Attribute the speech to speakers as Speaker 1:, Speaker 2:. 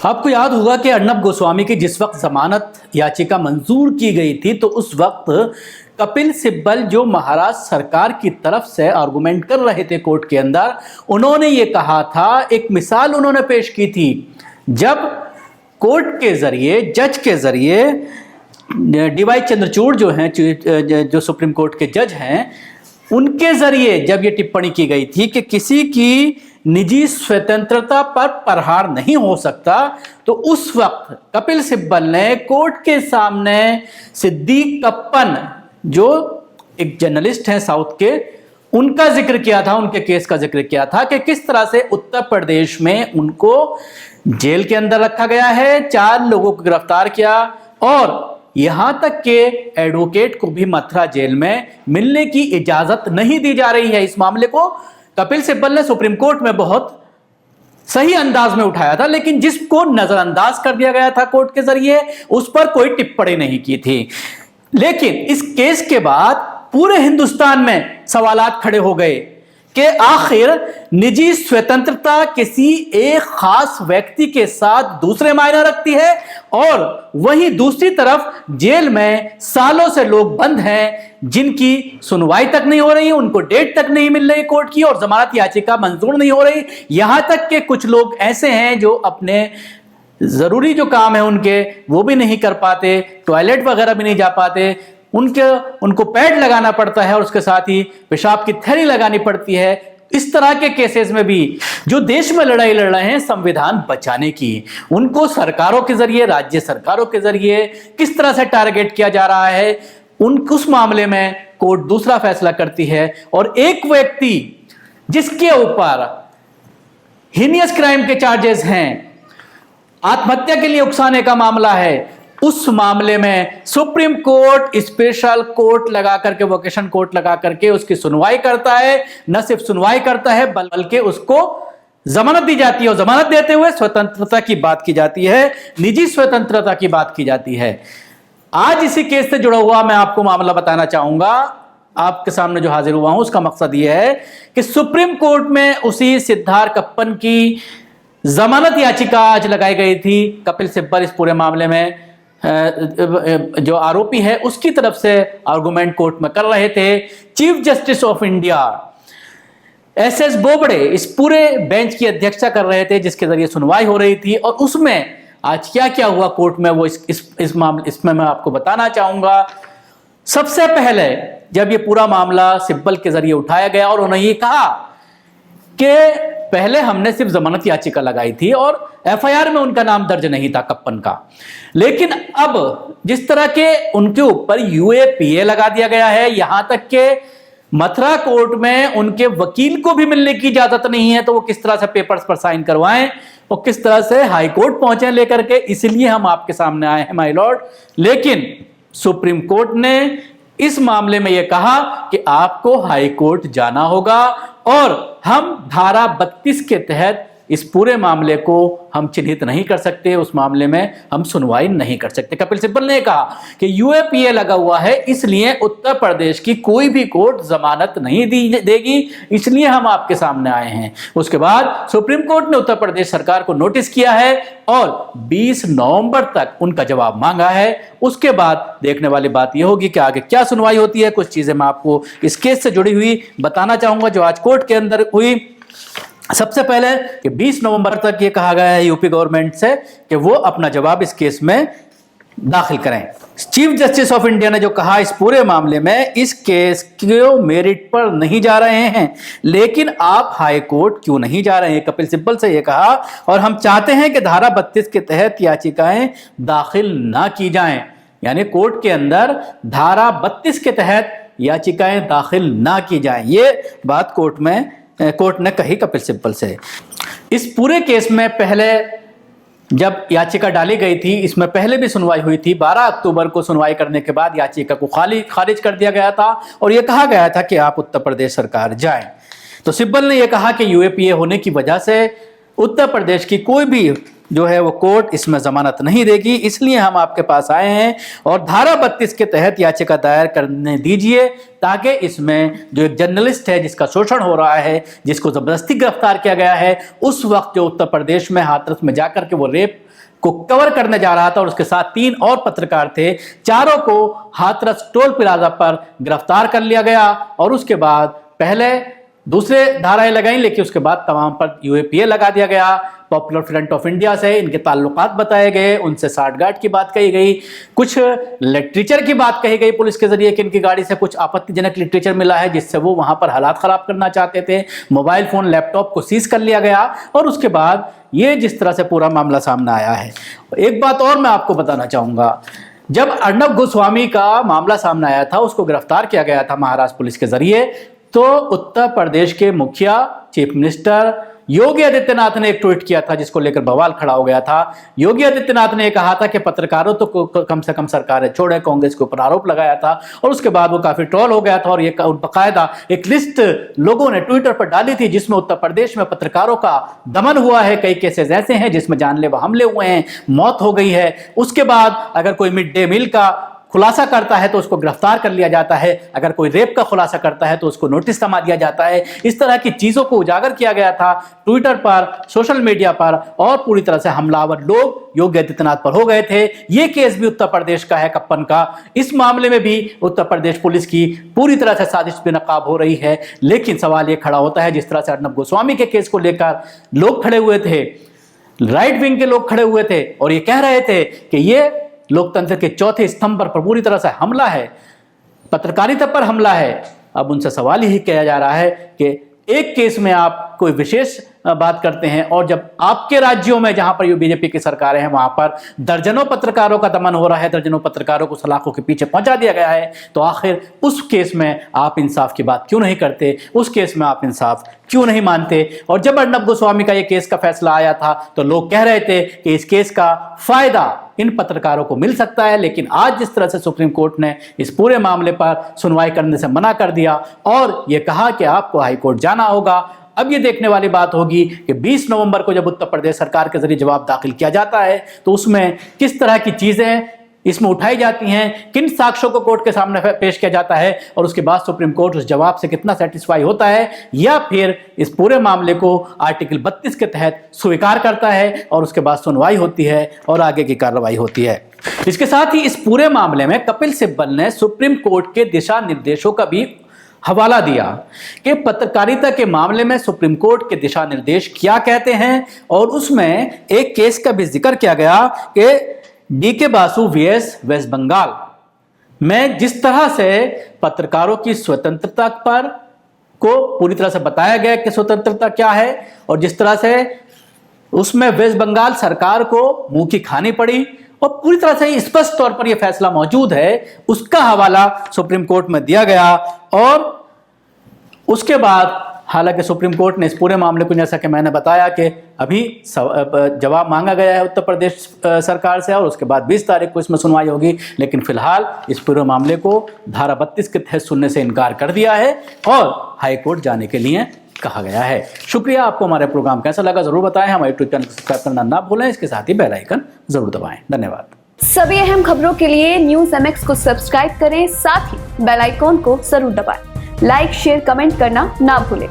Speaker 1: आपको याद होगा कि अर्नब गोस्वामी की जिस वक्त जमानत याचिका मंजूर की गई थी तो उस वक्त कपिल सिब्बल जो महाराष्ट्र सरकार की तरफ से आर्गुमेंट कर रहे थे कोर्ट के अंदर, उन्होंने ये कहा था, एक मिसाल उन्होंने पेश की थी, जब कोर्ट के जरिए, जज के जरिए, डीवाई चंद्रचूड़ जो हैं, जो सुप्रीम कोर्ट के जज हैं, उनके जरिए जब ये टिप्पणी की गई थी कि किसी की निजी स्वतंत्रता पर प्रहार नहीं हो सकता, तो उस वक्त कपिल सिब्बल ने कोर्ट के सामने सिद्दीक कप्पन जो एक जर्नलिस्ट हैं साउथ के, उनका जिक्र किया था, उनके केस का जिक्र किया था कि किस तरह से उत्तर प्रदेश में उनको जेल के अंदर रखा गया है, 4 लोगों को गिरफ्तार किया और यहां तक के एडवोकेट को भी मथुरा जेल में मिलने की इजाजत नहीं दी जा रही है। इस मामले को कपिल सिब्बल ने सुप्रीम कोर्ट में बहुत सही अंदाज में उठाया था, लेकिन जिसको नजरअंदाज कर दिया गया था कोर्ट के जरिए, उस पर कोई टिप्पणी नहीं की थी। लेकिन इस केस के बाद पूरे हिंदुस्तान में सवालात खड़े हो गए कि आखिर निजी स्वतंत्रता किसी एक खास व्यक्ति के साथ दूसरे मायने रखती है, और वहीं दूसरी तरफ जेल में सालों से लोग बंद हैं जिनकी सुनवाई तक नहीं हो रही, उनको डेट तक नहीं मिल रही कोर्ट की, और जमानत याचिका मंजूर नहीं हो रही। यहां तक कि कुछ लोग ऐसे हैं जो अपने जरूरी जो काम है उनके वो भी नहीं कर पाते, टॉयलेट वगैरह भी नहीं जा पाते, उनको पैड लगाना पड़ता है और उसके साथ ही पेशाब की थैली लगानी पड़ती है। इस तरह के केसेस में भी जो देश में लड़ाई लड़ रहे हैं संविधान बचाने की, उनको सरकारों के जरिए, राज्य सरकारों के जरिए किस तरह से टारगेट किया जा रहा है, उस मामले में कोर्ट दूसरा फैसला करती है। और एक व्यक्ति जिसके ऊपर हीनियस क्राइम के चार्जेस हैं, आत्महत्या के लिए उकसाने का मामला है, उस मामले में सुप्रीम कोर्ट स्पेशल कोर्ट लगा करके, वोकेशन कोर्ट लगा करके उसकी सुनवाई करता है। न सिर्फ सुनवाई करता है बल्कि उसको जमानत दी जाती है, और जमानत देते हुए स्वतंत्रता की बात की जाती है, निजी स्वतंत्रता की बात की जाती है। आज इसी केस से जुड़ा हुआ मैं आपको मामला बताना चाहूंगा, आपके सामने जो हाजिर हुआ हूं उसका मकसद यह है कि सुप्रीम कोर्ट में उसी सिद्धार्थ कप्पन की जमानत याचिका आज लगाई गई थी। कपिल सिब्बल इस पूरे मामले में जो आरोपी है उसकी तरफ से आर्गुमेंट कोर्ट में कर रहे थे। Chief justice of India S Bobde इस पूरे बेंच की अध्यक्षता कर रहे थे, जिसके जरिए सुनवाई हो रही थी। और उसमें आज क्या क्या हुआ कोर्ट में वो इसमें मैं आपको बताना चाहूंगा। सबसे पहले जब ये पूरा मामला सिब्बल के जरिए उठाया गया और उन्होंने ये कहा कि पहले हमने सिर्फ जमानत याचिका लगाई थी और एफआईआर में उनका नाम दर्ज नहीं था कप्पन का, लेकिन अब जिस तरह के उनके ऊपर यूएपीए लगा दिया गया है, यहां तक के मथुरा कोर्ट में उनके वकील को भी मिलने की इजाजत नहीं है, तो वो किस तरह से पेपर्स पर साइन करवाएं और किस तरह से हाई कोर्ट पहुंचे लेकर के, इसलिए हम आपके सामने आए हैं माय लॉर्ड। लेकिन सुप्रीम कोर्ट ने इस मामले में यह कहा कि आपको हाई कोर्ट जाना होगा और हम धारा 32 के तहत इस पूरे मामले को हम चिन्हित नहीं कर सकते, उस मामले में हम सुनवाई नहीं कर सकते। कपिल सिब्बल ने कहा कि यूएपीए लगा हुआ है, इसलिए उत्तर प्रदेश की कोई भी कोर्ट जमानत नहीं देगी, इसलिए हम आपके सामने आए हैं। उसके बाद सुप्रीम कोर्ट ने उत्तर प्रदेश सरकार को नोटिस किया है और 20 नवंबर तक उनका जवाब मांगा है। उसके बाद देखने वाली बात यह होगी कि आगे क्या सुनवाई होती है। कुछ चीजें मैं आपको इस केस से जुड़ी हुई बताना चाहूंगा जो आज कोर्ट के अंदर हुई। सबसे पहले कि 20 नवंबर तक ये कहा गया है यूपी गवर्नमेंट से कि वो अपना जवाब इस केस में दाखिल करें। चीफ जस्टिस ऑफ इंडिया ने जो कहा इस पूरे मामले में, इस केस को मेरिट पर नहीं जा रहे हैं, लेकिन आप हाई कोर्ट क्यों नहीं जा रहे हैं, कपिल सिब्बल से ये कहा, और हम चाहते हैं कि धारा 32 के तहत याचिकाएं दाखिल ना की जाएं, यानी कोर्ट के अंदर धारा 32 के तहत याचिकाएं दाखिल ना की जाएं। ये बात कोर्ट ने कही कपिल सिब्बल से। इस पूरे केस में पहले जब याचिका डाली गई थी, इसमें पहले भी सुनवाई हुई थी। 12 अक्टूबर को सुनवाई करने के बाद याचिका को खारिज कर दिया गया था और यह कहा गया था कि आप उत्तर प्रदेश सरकार जाएं। तो सिब्बल ने यह कहा कि यूएपीए होने की वजह से उत्तर प्रदेश की कोई भी जो है वो कोर्ट इसमें जमानत नहीं देगी, इसलिए हम आपके पास आए हैं और धारा 32 के तहत याचिका दायर करने दीजिए, ताकि इसमें जो एक जर्नलिस्ट है जिसका शोषण हो रहा है, जिसको जबरदस्ती गिरफ्तार किया गया है, उस वक्त जो उत्तर प्रदेश में हाथरस में जाकर के वो रेप को कवर करने जा रहा था और उसके साथ 3 और पत्रकार थे। चारों को हाथरस टोल प्लाजा पर गिरफ्तार कर लिया गया और उसके बाद पहले दूसरे धाराएं लगाई, लेकिन उसके बाद तमाम पर यूएपीए लगा दिया गया। पॉपुलर फ्रंट ऑफ इंडिया से इनके ताल्लुकात बताए गए, उनसे साठगांठ की बात कही गई, कुछ लिटरेचर की बात कही गई पुलिस के जरिए कि इनकी गाड़ी से कुछ आपत्तिजनक लिटरेचर मिला है जिससे वो वहां पर हालात खराब करना चाहते थे। मोबाइल फोन, लैपटॉप को सीज कर लिया गया और उसके बाद ये जिस तरह से पूरा मामला सामने आया है। एक बात और मैं आपको बताना चाहूंगा, जब अर्नब गोस्वामी का मामला सामने आया था, उसको गिरफ्तार किया गया था महाराष्ट्र पुलिस के जरिए, तो उत्तर प्रदेश के मुखिया चीफ मिनिस्टर योगी आदित्यनाथ ने एक ट्वीट किया था जिसको लेकर बवाल खड़ा हो गया था। योगी आदित्यनाथ ने कहा था कि पत्रकारों तो कम से कम सरकारें छोड़े, कांग्रेस के ऊपर आरोप लगाया था और उसके बाद वो काफी ट्रोल हो गया था और ये बाकायदा एक लिस्ट लोगों ने ट्विटर पर डाली थी जिसमें उत्तर प्रदेश में पत्रकारों का दमन हुआ है। कई केसेस ऐसे हैं जिसमें जानलेवा हमले हुए हैं, मौत हो गई है। उसके बाद अगर कोई मिड डे मील का खुलासा करता है तो उसको गिरफ्तार कर लिया जाता है, अगर कोई रेप का खुलासा करता है तो उसको नोटिस थमा दिया जाता है। इस तरह की चीजों को उजागर किया गया था ट्विटर पर, सोशल मीडिया पर, और पूरी तरह से हमलावर लोग योगी आदित्यनाथ पर हो गए थे। यह केस भी उत्तर प्रदेश का है, कप्पन का। इस मामले में भी उत्तर प्रदेश पुलिस की पूरी तरह से साजिश बेनकाब हो रही है। लेकिन सवाल यह खड़ा होता है, जिस तरह से अर्नब गोस्वामी के केस को लेकर लोग खड़े हुए थे, राइट विंग के लोग खड़े हुए थे और ये कह रहे थे कि ये लोकतंत्र के चौथे स्तंभ पर पूरी तरह से हमला है, पत्रकारिता पर हमला है। अब उनसे सवाल यही किया जा रहा है कि एक केस में आप कोई विशेष बात करते हैं और जब आपके राज्यों में जहां पर बीजेपी की सरकारें हैं वहां पर दर्जनों पत्रकारों का दमन हो रहा है, दर्जनों पत्रकारों को सलाखों के पीछे पहुंचा दिया गया है, तो आखिर उस केस में आप इंसाफ की बात क्यों नहीं करते? उस केस में आप इंसाफ क्यों नहीं मानते? और जब अर्नब गोस्वामी का यह केस का फैसला आया था तो लोग कह रहे थे कि इस केस का फायदा इन पत्रकारों को मिल सकता है, लेकिन आज जिस तरह से सुप्रीम कोर्ट ने इस पूरे मामले पर सुनवाई करने से मना कर दिया और यह कहा कि आपको हाईकोर्ट जाना होगा। अब ये देखने वाली बात होगी कि 20 नवंबर को जब उत्तर प्रदेश सरकार के जरिए जवाब दाखिल किया जाता है तो उसमें किस तरह की चीजें इसमें उठाई जाती हैं, किन साक्ष्यों को कोर्ट के सामने पेश किया जाता है और उसके बाद सुप्रीम कोर्ट उस जवाब से कितना सेटिस्फाई होता है या फिर इस पूरे मामले को आर्टिकल 32 के तहत स्वीकार करता है और उसके बाद सुनवाई होती है और आगे की कार्रवाई होती है। इसके साथ ही इस पूरे मामले में कपिल सिब्बल ने सुप्रीम कोर्ट के दिशा निर्देशों का भी हवाला दिया कि पत्रकारिता के मामले में सुप्रीम कोर्ट के दिशा निर्देश क्या कहते हैं और उसमें एक केस का भी जिक्र किया गया कि डीके बासु वीएस वेस्ट बंगाल में जिस तरह से पत्रकारों की स्वतंत्रता पर को पूरी तरह से बताया गया कि स्वतंत्रता क्या है और जिस तरह से उसमें वेस्ट बंगाल सरकार को मुंह की खानी पड़ी और पूरी तरह से स्पष्ट तौर पर यह फैसला मौजूद है, उसका हवाला सुप्रीम कोर्ट में दिया गया। और उसके बाद हालांकि सुप्रीम कोर्ट ने इस पूरे मामले को, जैसा कि मैंने बताया कि अभी जवाब मांगा गया है उत्तर प्रदेश सरकार से और उसके बाद 20 तारीख को इसमें सुनवाई होगी, लेकिन फिलहाल इस पूरे मामले को धारा 32 के तहत सुनने से इनकार कर दिया है और हाईकोर्ट जाने के लिए कहा गया है। शुक्रिया। आपको हमारे प्रोग्राम कैसा लगा जरूर बताएं। हमारे यूट्यूब चैनल को सब्सक्राइब करना ना भूलें, इसके साथ ही बेल आइकन जरूर दबाएं। धन्यवाद।
Speaker 2: सभी अहम खबरों के लिए न्यूज MX को सब्सक्राइब करें, साथ ही बेल आइकॉन को जरूर दबाएं। लाइक, शेयर, कमेंट करना ना भूलें।